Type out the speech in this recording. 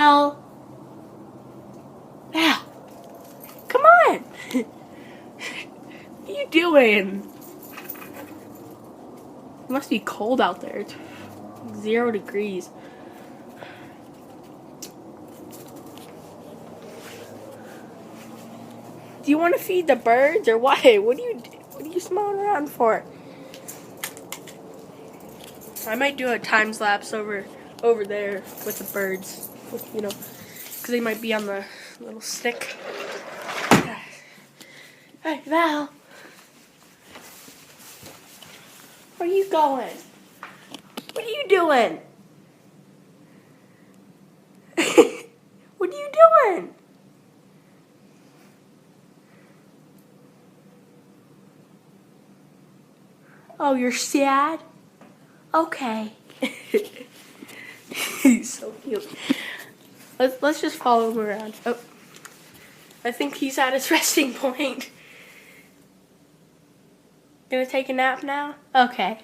Val! Val! Come on! What are you doing? It must be cold out there. It's 0 degrees. Do you want to feed the birds or what? What are you smelling around for? I might do a time lapse over there with the birds, because they might be on the little stick. Hey, Val, where are you going? What are you doing? What are you doing? Oh, you're sad? Okay. He's so cute. Let's just follow him around. Oh, I think he's at his resting point. Gonna take a nap now? Okay.